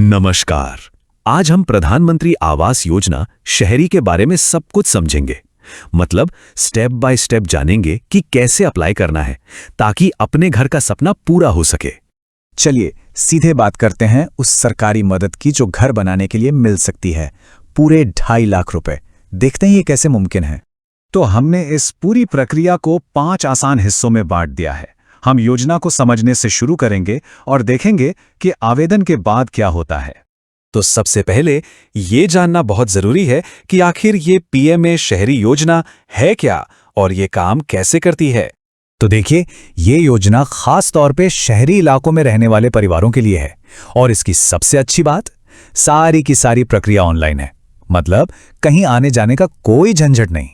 नमस्कार। आज हम प्रधानमंत्री आवास योजना शहरी के बारे में सब कुछ समझेंगे। मतलब स्टेप बाय स्टेप जानेंगे कि कैसे अप्लाई करना है ताकि अपने घर का सपना पूरा हो सके। चलिए सीधे बात करते हैं उस सरकारी मदद की जो घर बनाने के लिए मिल सकती है, पूरे 2.5 लाख रुपए। देखते हैं ये कैसे मुमकिन है। तो हमने इस पूरी प्रक्रिया को 5 आसान हिस्सों में बांट दिया है। हम योजना को समझने से शुरू करेंगे और देखेंगे कि आवेदन के बाद क्या होता है। तो सबसे पहले ये जानना बहुत जरूरी है कि आखिर ये पीएमए शहरी योजना है क्या और ये काम कैसे करती है। तो देखिए, ये योजना खास तौर पे शहरी इलाकों में रहने वाले परिवारों के लिए है और इसकी सबसे अच्छी बात, सारी की सारी प्रक्रिया ऑनलाइन है। मतलब कहीं आने जाने का कोई झंझट नहीं।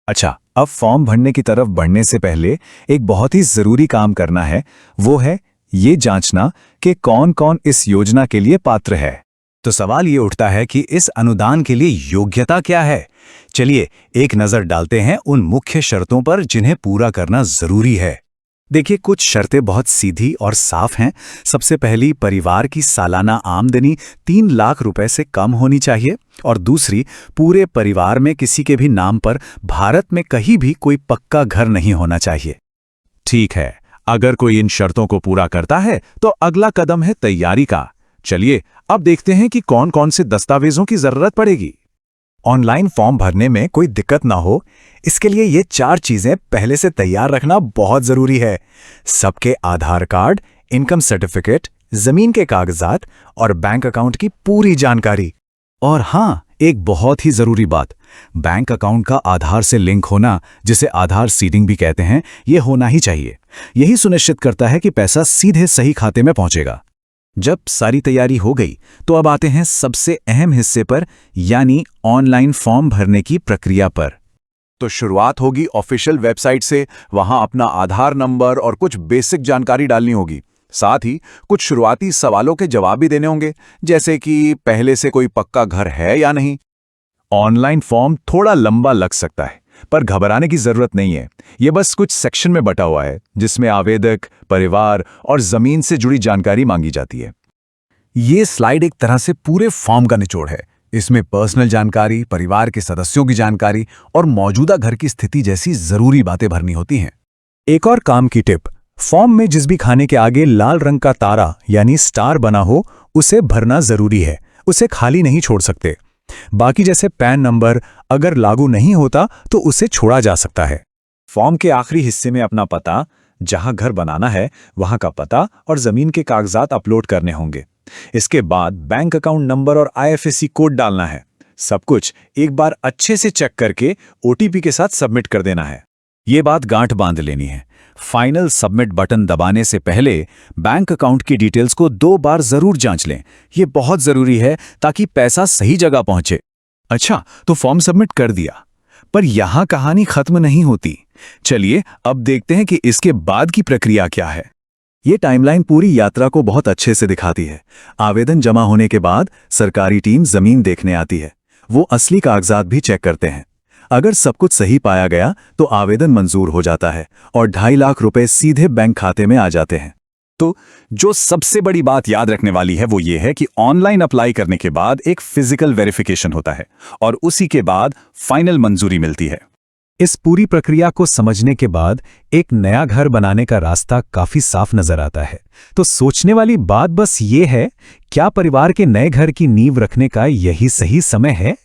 अच्छा, अब फॉर्म भरने की तरफ बढ़ने से पहले एक बहुत ही जरूरी काम करना है। वो है ये जांचना कि कौन कौन इस योजना के लिए पात्र है। तो सवाल ये उठता है कि इस अनुदान के लिए योग्यता क्या है। चलिए एक नजर डालते हैं उन मुख्य शर्तों पर जिन्हें पूरा करना जरूरी है। देखिए, कुछ शर्तें बहुत सीधी और साफ हैं। सबसे पहली, परिवार की सालाना आमदनी 3 लाख रुपए से कम होनी चाहिए और दूसरी, पूरे परिवार में किसी के भी नाम पर भारत में कहीं भी कोई पक्का घर नहीं होना चाहिए। ठीक है, अगर कोई इन शर्तों को पूरा करता है तो अगला कदम है तैयारी का। चलिए अब देखते हैं कि कौन कौन से दस्तावेजों की जरूरत पड़ेगी। ऑनलाइन फॉर्म भरने में कोई दिक्कत ना हो, इसके लिए ये 4 चीजें पहले से तैयार रखना बहुत जरूरी है। सबके आधार कार्ड, इनकम सर्टिफिकेट, जमीन के कागजात और बैंक अकाउंट की पूरी जानकारी। और हाँ, एक बहुत ही जरूरी बात, बैंक अकाउंट का आधार से लिंक होना, जिसे आधार सीडिंग भी कहते हैं, ये होना ही चाहिए। यही सुनिश्चित करता है कि पैसा सीधे सही खाते में पहुंचेगा। जब सारी तैयारी हो गई तो अब आते हैं सबसे अहम हिस्से पर, यानी ऑनलाइन फॉर्म भरने की प्रक्रिया पर। तो शुरुआत होगी ऑफिशियल वेबसाइट से। वहां अपना आधार नंबर और कुछ बेसिक जानकारी डालनी होगी। साथ ही कुछ शुरुआती सवालों के जवाब भी देने होंगे, जैसे कि पहले से कोई पक्का घर है या नहीं। ऑनलाइन फॉर्म थोड़ा लंबा लग सकता है, पर घबराने की जरूरत नहीं है। यह बस कुछ सेक्शन में बटा हुआ है जिसमें आवेदक, परिवार और जमीन से जुड़ी जानकारी मांगी जाती है। ये स्लाइड एक तरह से पूरे फॉर्म का निचोड़ है। इसमें पर्सनल जानकारी, परिवार के सदस्यों की जानकारी और मौजूदा घर की स्थिति जैसी जरूरी बातें भरनी होती हैं। एक और काम की टिप, फॉर्म में जिस भी खाने के आगे लाल रंग का तारा यानी स्टार बना हो, उसे भरना जरूरी है। उसे खाली नहीं छोड़ सकते। बाकी जैसे पैन नंबर अगर लागू नहीं होता तो उसे छोड़ा जा सकता है। फॉर्म के आखिरी हिस्से में अपना पता, जहां घर बनाना है वहां का पता और जमीन के कागजात अपलोड करने होंगे। इसके बाद बैंक अकाउंट नंबर और आईएफएससी कोड डालना है। सब कुछ एक बार अच्छे से चेक करके ओटीपी के साथ सबमिट कर देना है। ये बात गांठ बांध लेनी है। फाइनल सबमिट बटन दबाने से पहले बैंक अकाउंट की डिटेल्स को 2 बार जरूर जांच लें। ये बहुत जरूरी है ताकि पैसा सही जगह पहुंचे। अच्छा, तो फॉर्म सबमिट कर दिया, पर यहां कहानी खत्म नहीं होती। चलिए अब देखते हैं कि इसके बाद की प्रक्रिया क्या है। ये टाइमलाइन पूरी यात्रा को बहुत अच्छे से दिखाती है। आवेदन जमा होने के बाद सरकारी टीम जमीन देखने आती है। वो असली कागजात भी चेक करते हैं। अगर सब कुछ सही पाया गया तो आवेदन मंजूर हो जाता है और 2.5 लाख रुपए सीधे बैंक खाते में आ जाते हैं। तो जो सबसे बड़ी बात याद रखने वाली है वो ये है कि ऑनलाइन अप्लाई करने के बाद एक फिजिकल वेरिफिकेशन होता है और उसी के बाद फाइनल मंजूरी मिलती है। इस पूरी प्रक्रिया को समझने के बाद एक नया घर बनाने का रास्ता काफी साफ नजर आता है। तो सोचने वाली बात बस ये है, क्या परिवार के नए घर की नींव रखने का यही सही समय है?